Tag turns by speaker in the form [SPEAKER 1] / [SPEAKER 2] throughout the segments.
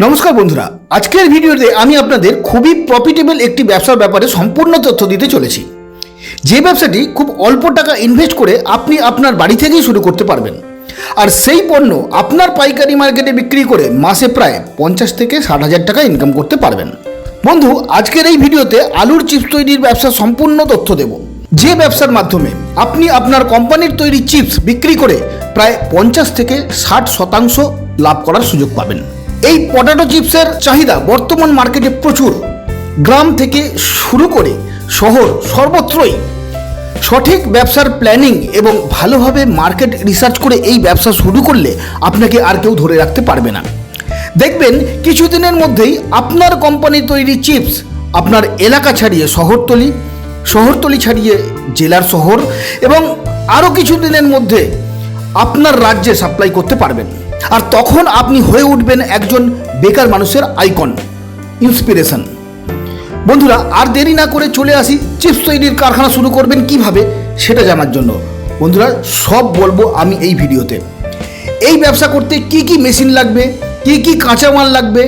[SPEAKER 1] নমস্কার বন্ধুরা, আজকের ভিডিওতে আমি আপনাদের খুবই প্রফিটেবল একটি ব্যবসার ব্যাপারে সম্পূর্ণ তথ্য দিতে চলেছি। যে ব্যবসাটি খুব অল্প টাকা ইনভেস্ট করে আপনি আপনার বাড়ি থেকেই শুরু করতে পারবেন, আর সেই পণ্য আপনার পাইকারি মার্কেটে বিক্রি করে মাসে প্রায় 50 থেকে 60,000 টাকা ইনকাম করতে পারবেন। বন্ধু, আজকের এই ভিডিওতে আলুর চিপস তৈরির ব্যবসার সম্পূর্ণ তথ্য দেব, যে ব্যবসার মাধ্যমে আপনি আপনার কোম্পানির তৈরি চিপস বিক্রি করে প্রায় 50 থেকে 60% লাভ করার সুযোগ পাবেন। এই পটাটো চিপসের চাহিদা বর্তমান মার্কেটে প্রচুর। গ্রাম থেকে শুরু করে শহর সর্বত্রই সঠিক ব্যবসার প্ল্যানিং এবং ভালোভাবে মার্কেট রিসার্চ করে এই ব্যবসা শুরু করলে আপনাকে আর কেউ ধরে রাখতে পারবে না। দেখবেন কিছুদিনের মধ্যেই আপনার কোম্পানি তৈরি চিপস আপনার এলাকা ছাড়িয়ে শহরতলি ছাড়িয়ে জেলার শহর এবং আরও কিছুদিনের মধ্যে আপনার রাজ্যে সাপ্লাই করতে পারবেন। আর তখন আপনি হয়ে উঠবেন একজন বেকার মানুষের আইকন, ইন্সপিরেশন। বন্ধুরা, আর দেরি না করে চলে আসি চিপস তৈরির কারখানা শুরু করবেন কিভাবে সেটা জানার জন্য। বন্ধুরা, সব বলবো আমি এই ভিডিওতে। এই ব্যবসা করতে কি কি মেশিন লাগবে, কি কি কাঁচামাল লাগবে,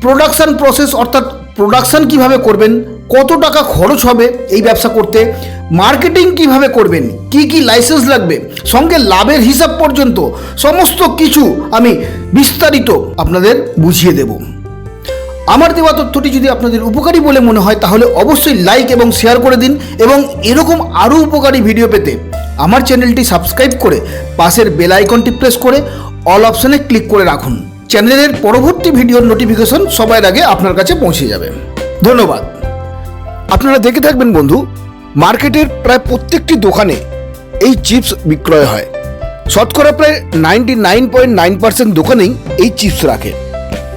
[SPEAKER 1] প্রোডাকশন প্রসেস অর্থাৎ প্রোডাকশন কিভাবে করবেন, কত টাকা খরচ হবে এই ব্যবসা করতে, মার্কেটিং কিভাবে করবেন, কি কি লাইসেন্স লাগবে, সঙ্গে লাভের হিসাব পর্যন্ত সমস্ত কিছু আমি বিস্তারিত আপনাদের বুঝিয়ে দেব। আমার দেওয়া তথ্যটি যদি আপনাদের উপকারী বলে মনে হয় তাহলে অবশ্যই লাইক এবং শেয়ার করে দিন, এবং এরকম আরও উপকারী ভিডিও পেতে আমার চ্যানেলটি সাবস্ক্রাইব করে পাশের বেল আইকনটি প্রেস করে অল অপশানে ক্লিক করে রাখুন। চ্যানেলের পরবর্তী ভিডিওর নোটিফিকেশন সবার আগে আপনার কাছে পৌঁছে যাবে। ধন্যবাদ। আপনারা দেখে থাকবেন বন্ধু, মার্কেটের প্রায় প্রত্যেকটি দোকানে এই চিপস বিক্রয় হয়। শতকরা প্রায় 99.9% দোকানেই এই চিপস রাখে।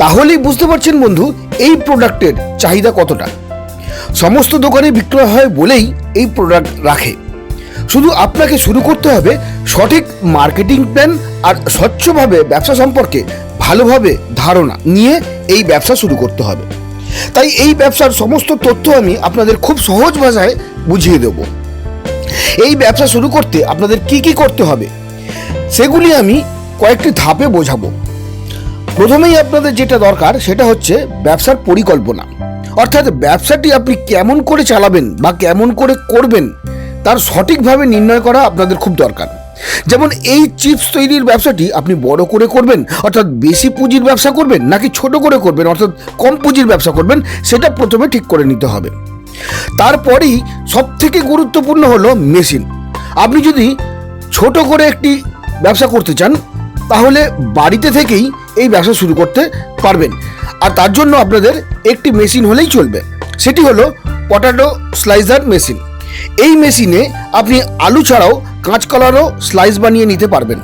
[SPEAKER 1] তাহলেই বুঝতে পারছেন বন্ধু এই প্রোডাক্টের চাহিদা কতটা। সমস্ত দোকানে বিক্রয় হয় বলেই এই প্রোডাক্ট রাখে। শুধু আপনাকে শুরু করতে হবে সঠিক মার্কেটিং প্ল্যান আর স্বচ্ছভাবে ব্যবসা সম্পর্কে ভালোভাবে ধারণা নিয়ে এই ব্যবসা শুরু করতে হবে। তাই এই ব্যবসার সমস্ত তথ্য আমি আপনাদের খুব সহজ ভাষায় বুঝিয়ে দেব। এই ব্যবসা শুরু করতে আপনাদের কি কি করতে হবে সেগুলি আমি কয়েকটি ধাপে বোঝাবো। প্রথমেই আপনাদের যেটা দরকার সেটা হচ্ছে ব্যবসার পরিকল্পনা, অর্থাৎ ব্যবসাটি আপনি কেমন করে চালাবেন বা কেমন করে করবেন তার সঠিকভাবে নির্ণয় করা আপনাদের খুব দরকার। যেমন এই চিপস তৈরির ব্যবসাটি আপনি বড় করে করবেন অর্থাৎ বেশি পুঁজির ব্যবসা করবেন, নাকি ছোট করে করবেন অর্থাৎ কম পুঁজির ব্যবসা করবেন, সেটা প্রথমে ঠিক করে নিতে হবে। তারপরেই সবথেকে গুরুত্বপূর্ণ হলো মেশিন। আপনি যদি ছোট করে একটি ব্যবসা করতে চান তাহলে বাড়িতে থেকেই এই ব্যবসা শুরু করতে পারবেন, আর তার জন্য আপনাদের একটি মেশিন হলেই চলবে। সেটি হলো পটাটো স্লাইসার মেশিন। এই মেশিনে আপনি আলু ছাড়াও কাঁচকলারও স্লাইস বানিয়ে নিতে পারবেন।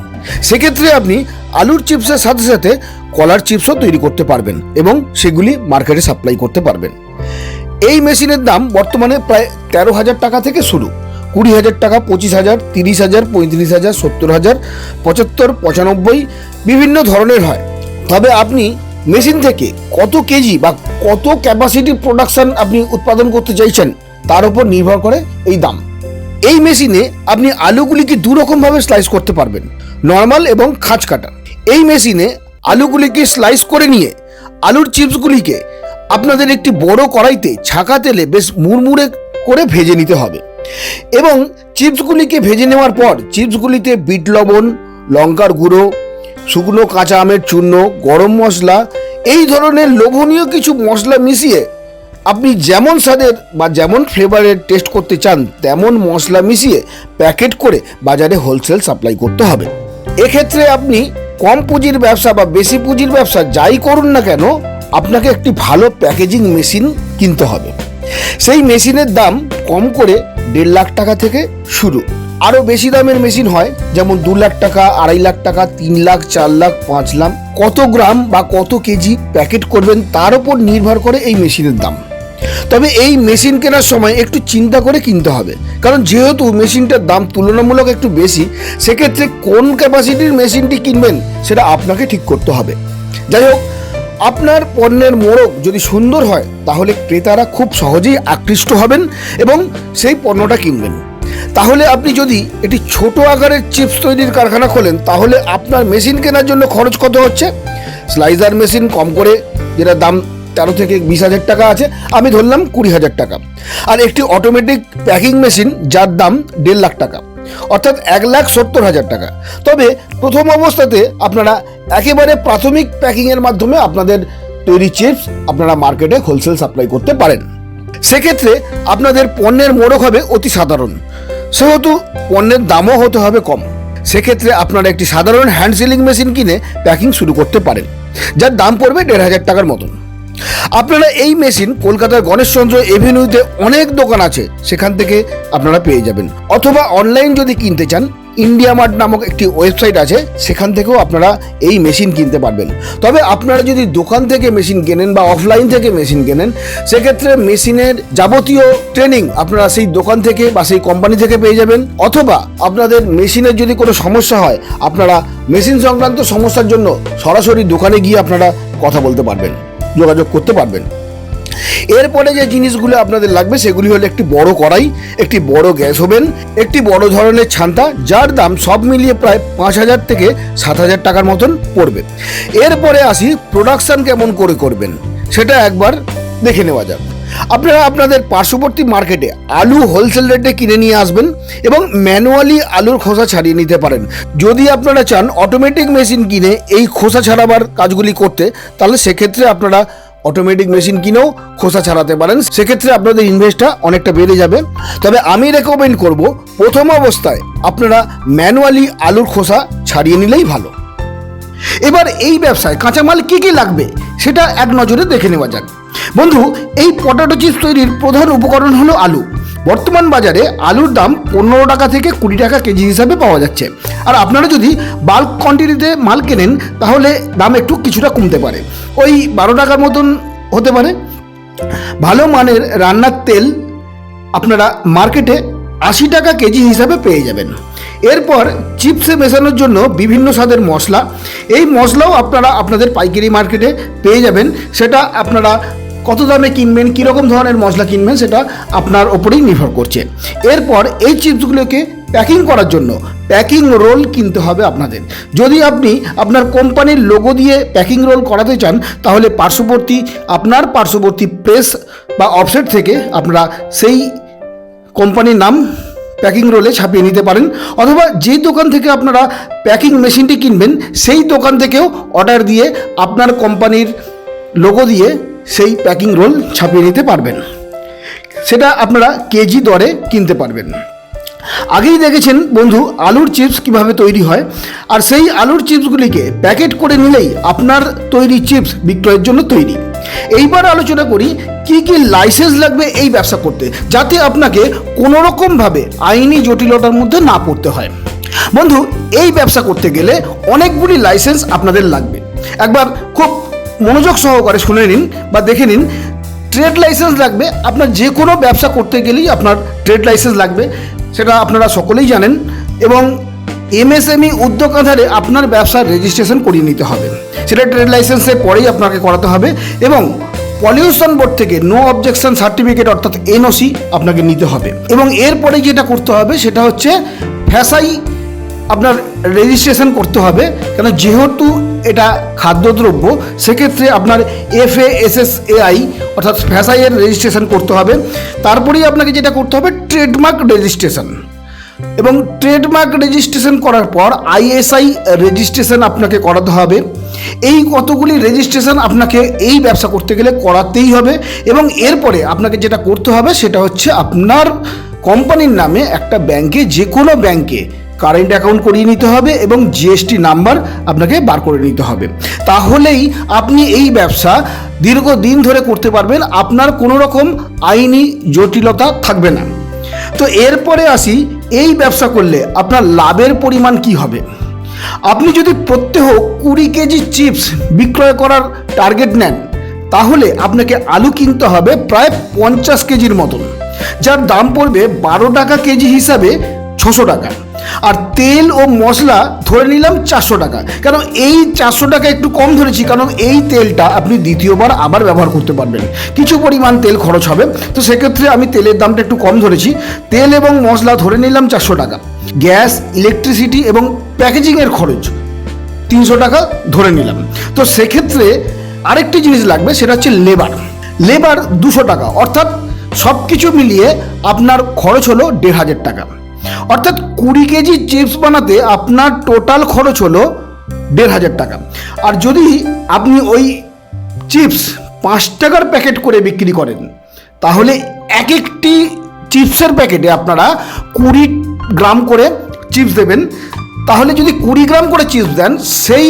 [SPEAKER 1] সেক্ষেত্রে আপনি আলুর চিপসের সাথে সাথে কলার চিপসও তৈরি করতে পারবেন এবং সেগুলি মার্কেটে সাপ্লাই করতে পারবেন। এই মেশিনের দাম বর্তমানে প্রায় 13,000 টাকা থেকে শুরু। 20,000 টাকা, 25,000, 30,000, 35,000, 70,000, 75, 95 বিভিন্ন ধরনের হয়। তবে আপনি মেশিন থেকে কত কেজি বা কত ক্যাপাসিটি প্রোডাকশন আপনি উৎপাদন করতে চাইছেন তার উপর নির্ভর করে এই দাম। এই মেশিনে আপনি আলুগুলিকে দুরকমভাবে স্লাইস করতে পারবেন, নর্মাল এবং খাঁজ কাটা। এই মেশিনে আলুগুলিকে স্লাইস করে নিয়ে আলুর চিপসগুলিকে আপনাদের একটি বড় কড়াইতে ছাঁকা তেলে বেশ মুড়মুড়ে করে ভেজে নিতে হবে, এবং চিপসগুলিকে ভেজে নেওয়ার পর চিপসগুলিতে বিট লবণ, লঙ্কার গুঁড়ো, শুকনো কাঁচা আমের চূর্ণ, গরম মশলা, এই ধরনের লোভনীয় কিছু মশলা মিশিয়ে আপনি যেমন স্বাদের বা যেমন ফ্লেভারের টেস্ট করতে চান তেমন মশলা মিশিয়ে প্যাকেট করে বাজারে হোলসেল সাপ্লাই করতে হবে। এক্ষেত্রে আপনি কম পুঁজির ব্যবসা বা বেশি পুঁজির ব্যবসা যাই করুন না কেন আপনাকে একটি ভালো প্যাকেজিং মেশিন কিনতে হবে। সেই মেশিনের দাম কম করে 1.5 লাখ টাকা থেকে শুরু। আরও বেশি দামের মেশিন হয়, যেমন 2 লাখ টাকা, 2.5 লাখ টাকা, 3 লাখ, 4 লাখ, 5 লাখ। কত গ্রাম বা কত কেজি প্যাকেট করবেন তার উপর নির্ভর করে এই মেশিনের দাম। তবে এই মেশিন কেনার সময় একটু চিন্তা করে কিনতে হবে, কারণ যেহেতু মেশিনটার দাম তুলনামূলক একটু বেশি, সেক্ষেত্রে কোন ক্যাপাসিটির মেশিনটি কিনবেন সেটা আপনাকে ঠিক করতে হবে। যাই হোক, আপনার পণ্যের মোড়ক যদি সুন্দর হয় তাহলে ক্রেতারা খুব সহজেই আকৃষ্ট হবেন এবং সেই পণ্যটা কিনবেন। তাহলে আপনি যদি একটি ছোট আকারের চিপস তৈরির কারখানা খোলেন তাহলে আপনার মেশিন কেনার জন্য খরচ কত হচ্ছে স্লাইসার মেশিন কম করে, যেটা দাম 13 থেকে 20,000 টাকা আছে, আমি ধরলাম 20,000 টাকা। আর একটি অটোমেটিক প্যাকিং মেশিন যার দাম 1.5 লাখ টাকা, অর্থাৎ 1,70,000 টাকা। তবে প্রথম অবস্থাতে আপনারা একেবারে প্রাথমিক প্যাকিংয়ের মাধ্যমে আপনাদের তৈরি চিপস আপনারা মার্কেটে হোলসেল সাপ্লাই করতে পারেন। সেক্ষেত্রে আপনাদের পণ্যের মোড়ক হবে অতি সাধারণ, সেহেতু পণ্যের দামও হতে হবে কম। সেক্ষেত্রে আপনারা একটি সাধারণ হ্যান্ড সিলিং মেশিন কিনে প্যাকিং শুরু করতে পারেন, যার দাম পড়বে 1,500 টাকার মতন। আপনারা এই মেশিন কলকাতার গণেশচন্দ্র এভিনিউতে অনেক দোকান আছে, সেখান থেকে আপনারা পেয়ে যাবেন। অথবা অনলাইন যদি কিনতে চান, ইন্ডিয়া মার্ট নামক একটি ওয়েবসাইট আছে, সেখান থেকেও আপনারা এই মেশিন কিনতে পারবেন। তবে আপনারা যদি দোকান থেকে মেশিন কেনেন বা অফলাইন থেকে মেশিন কেনেন, সেক্ষেত্রে মেশিনের যাবতীয় ট্রেনিং আপনারা সেই দোকান থেকে বা সেই কোম্পানি থেকে পেয়ে যাবেন। অথবা আপনাদের মেশিনের যদি কোনো সমস্যা হয়, আপনারা মেশিন সংক্রান্ত সমস্যার জন্য সরাসরি দোকানে গিয়ে আপনারা কথা বলতে পারবেন, যোগাযোগ করতে পারবেন। এরপরে যে জিনিসগুলো আপনাদের লাগবে সেগুলি হলো একটি বড় কড়াই, একটি বড় গ্যাস ওভেন, একটি বড় ধরনের ছান্তা, যার দাম সব মিলিয়ে প্রায় 5,000 থেকে 7,000 টাকার মতন পড়বে। এরপরে আসি প্রোডাকশন কেমন করে করবেন, সেটা একবার দেখে নেওয়া যাক। আপনারা আপনাদের পার্শ্ববর্তী মার্কেটে আলু হোলসেল রেটে কিনে নিয়ে আসবেন এবং ম্যানুয়ালি আলুর খোসা ছাড়িয়ে নিতে পারেন। যদি আপনারা চান অটোমেটিক মেশিন কিনে এই খোসা ছাড়াবার কাজগুলি করতে, তাহলে সেক্ষেত্রে আপনারা অটোমেটিক মেশিন কিনেও খোসা ছাড়াতে পারেন। সেক্ষেত্রে আপনাদের ইনভেস্টটা অনেকটা বেড়ে যাবে। তবে আমি রেকমেন্ড করব, প্রথম অবস্থায় আপনারা ম্যানুয়ালি আলুর খোসা ছাড়িয়ে নিলেই ভালো। এবার এই ব্যবসায় কাঁচামাল কী কী লাগবে সেটা এক নজরে দেখে নেওয়া যাক। বন্ধু, এই পটাটো চিপস তৈরির প্রধান উপকরণ হলো আলু। বর্তমান বাজারে আলুর দাম 15 টাকা থেকে 20 টাকা কেজি হিসাবে পাওয়া যাচ্ছে। আর আপনারা যদি বাল্ক কোয়ান্টিটিতে মাল কেনেন, তাহলে দাম একটু কিছুটা কমতে পারে, ওই 12 টাকার মতন হতে পারে। ভালো মানের রান্নার তেল আপনারা মার্কেটে 80 টাকা কেজি হিসাবে পেয়ে যাবেন। এরপর চিপসে মেশানোর জন্য বিভিন্ন স্বাদের মশলা, এই মশলাও আপনারা আপনাদের পাইকারি মার্কেটে পেয়ে যাবেন। সেটা আপনারা কত দামে কিনবেন, কীরকম ধরনের মশলা কিনবেন, সেটা আপনার ওপরেই নির্ভর করছে। এরপর এই চিপসগুলোকে প্যাকিং করার জন্য প্যাকিং রোল কিনতে হবে আপনাদের। যদি আপনি আপনার কোম্পানির লোগো দিয়ে প্যাকিং রোল করাতে চান, তাহলে আপনার পার্শ্ববর্তী প্রেস বা অফসেট থেকে আপনারা সেই কোম্পানির নাম প্যাকিং রোলে ছাপিয়ে নিতে পারেন। অথবা যেই দোকান থেকে আপনারা প্যাকিং মেশিনটি কিনবেন, সেই দোকান থেকেও অর্ডার দিয়ে আপনার কোম্পানির লোগো দিয়ে সেই প্যাকিং রোল ছাপিয়ে নিতে পারবেন। সেটা আপনারা কেজি দরে কিনতে পারবেন। আগেই দেখেছেন বন্ধু আলুর চিপস কিভাবে তৈরি হয়, আর সেই আলুর চিপসগুলিকে প্যাকেট করে নিলেই আপনার তৈরি চিপস বিক্রয়ের জন্য তৈরি। এইবার আলোচনা করি কি কি লাইসেন্স লাগবে এই ব্যবসা করতে, যাতে আপনাকে কোনো রকমভাবে আইনি জটিলতার মধ্যে না পড়তে হয়। বন্ধু, এই ব্যবসা করতে গেলে অনেকগুলি লাইসেন্স আপনাদের লাগবে। একবার খুব মনোযোগ সহকারে শুনে নিন বা দেখে নিন। ট্রেড লাইসেন্স লাগবে। আপনার যে কোনো ব্যবসা করতে গেলেই আপনার ট্রেড লাইসেন্স লাগবে, সেটা আপনারা সকলেই জানেন। এবং এমএসএমই উদ্যোগ আধারে আপনার ব্যবসার রেজিস্ট্রেশন করিয়ে নিতে হবে, সেটা ট্রেড লাইসেন্সের পরেই আপনাকে করাতে হবে। এবং পলিউশন বোর্ড থেকে নো অবজেকশন সার্টিফিকেট অর্থাৎ এনওসি আপনাকে নিতে হবে। এবং এরপরে যেটা করতে হবে সেটা হচ্ছে ফ্যাসাই আপনার রেজিস্ট্রেশন করতে হবে, কেন যেহেতু এটা খাদ্যদ্রব্য, সেক্ষেত্রে আপনার FASSAI অর্থাৎ ফ্যাসাইয়ের রেজিস্ট্রেশন করতে হবে। তারপরেই আপনাকে যেটা করতে হবে ট্রেডমার্ক রেজিস্ট্রেশন, এবং ট্রেডমার্ক রেজিস্ট্রেশন করার পর ISI রেজিস্ট্রেশন আপনাকে করাতে হবে। এই কতগুলি রেজিস্ট্রেশন আপনাকে এই ব্যবসা করতে গেলে করাতেই হবে। এবং এরপরে আপনাকে যেটা করতে হবে সেটা হচ্ছে আপনার কোম্পানির নামে একটা ব্যাংকে, যে কোনো ব্যাংকে কারেন্ট অ্যাকাউন্ট করিয়ে নিতে হবে এবং GST নাম্বার আপনাকে বার করে নিতে হবে। তাহলেই আপনি এই ব্যবসা দীর্ঘদিন ধরে করতে পারবেন, আপনার কোনো রকম আইনি জটিলতা থাকবে না। তো এরপরে আসি, এই ব্যবসা করলে আপনার লাভের পরিমাণ কি হবে। আপনি যদি প্রত্যহ 20 কেজি চিপস বিক্রয় করার টার্গেট নেন, তাহলে আপনাকে আলু কিনতে হবে প্রায় 50 কেজির মতন, যার দাম পড়বে 12 টাকা কেজি হিসাবে 600 টাকা। আর তেল ও মশলা ধরে নিলাম 400 টাকা। কারণ এই 400 টাকা একটু কম ধরেছি, কারণ এই তেলটা আপনি দ্বিতীয়বার আবার ব্যবহার করতে পারবেন, কিছু পরিমাণ তেল খরচ হবে, তো সেক্ষেত্রে আমি তেলের দামটা একটু কম ধরেছি। তেল এবং মশলা ধরে নিলাম 400 টাকা। গ্যাস, ইলেকট্রিসিটি এবং প্যাকেজিংয়ের খরচ 300 টাকা ধরে নিলাম। তো সেক্ষেত্রে আরেকটি জিনিস লাগবে, সেটা হচ্ছে লেবার 200 টাকা, অর্থাৎ সব কিছু মিলিয়ে আপনার খরচ হলো 1500 টাকা। অর্থাৎ 20 কেজি চিপস বানাতে আপনার টোটাল খরচ হলো 1500 টাকা। আর যদি আপনি ওই চিপস 5 টাকার প্যাকেট করে বিক্রি করেন, তাহলে এক একটি চিপসের প্যাকেটে আপনারা 20 গ্রাম করে চিপস দেবেন। তাহলে যদি 20 গ্রাম করে চিপস দেন, সেই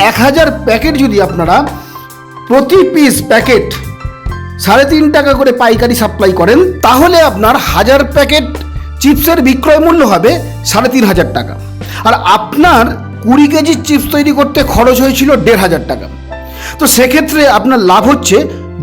[SPEAKER 1] 1000 প্যাকেট যদি আপনারা প্রতি পিস প্যাকেট 3.5 টাকা করে পাইকারি সাপ্লাই করেন, তাহলে আপনার 1000 প্যাকেট চিপসের বিক্রয় মূল্য হবে 3500 টাকা। আর আপনার 20 কেজি চিপস তৈরি করতে খরচ হয়েছিল 1500 টাকা। তো সেক্ষেত্রে আপনার লাভ হচ্ছে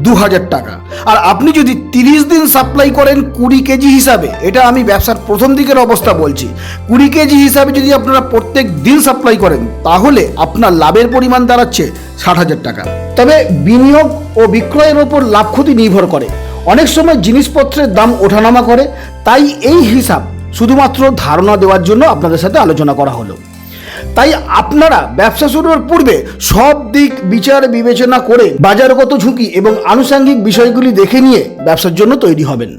[SPEAKER 1] 2000 টাকা। আর আপনি যদি 30 দিন সাপ্লাই করেন 20 কেজি হিসাবে, এটা আমি ব্যবসার প্রথম দিকের অবস্থা বলছি, 20 কেজি হিসাবে যদি আপনারা প্রত্যেক দিন সাপ্লাই করেন, তাহলে আপনার লাভের পরিমাণ দাঁড়াচ্ছে 60,000 টাকা। তবে বিনিয়োগ ও বিক্রয়ের ওপর লাভ ক্ষতি নির্ভর করে। অনেক সময় জিনিসপত্রের দাম ওঠানামা করে, তাই এই হিসাব শুধুমাত্র ধারণা দেওয়ার জন্য আপনাদের সাথে আলোচনা করা হলো। তাই আপনারা ব্যবসা শুরুর পূর্বে সব দিক বিচার বিবেচনা করে বাজারগত ঝুঁকি এবং আনুষঙ্গিক বিষয়গুলি দেখে নিয়ে ব্যবসার জন্য তৈরি হবেন।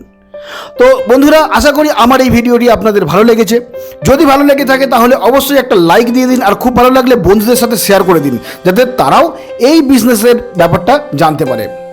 [SPEAKER 1] তো বন্ধুরা, আশা করি আমার এই ভিডিওটি আপনাদের ভালো লেগেছে। যদি ভালো লেগে থাকে তাহলে অবশ্যই একটা লাইক দিয়ে দিন, আর খুব ভালো লাগলে বন্ধুদের সাথে শেয়ার করে দিন, যাতে তারাও এই বিজনেসের ব্যাপারটা জানতে পারে।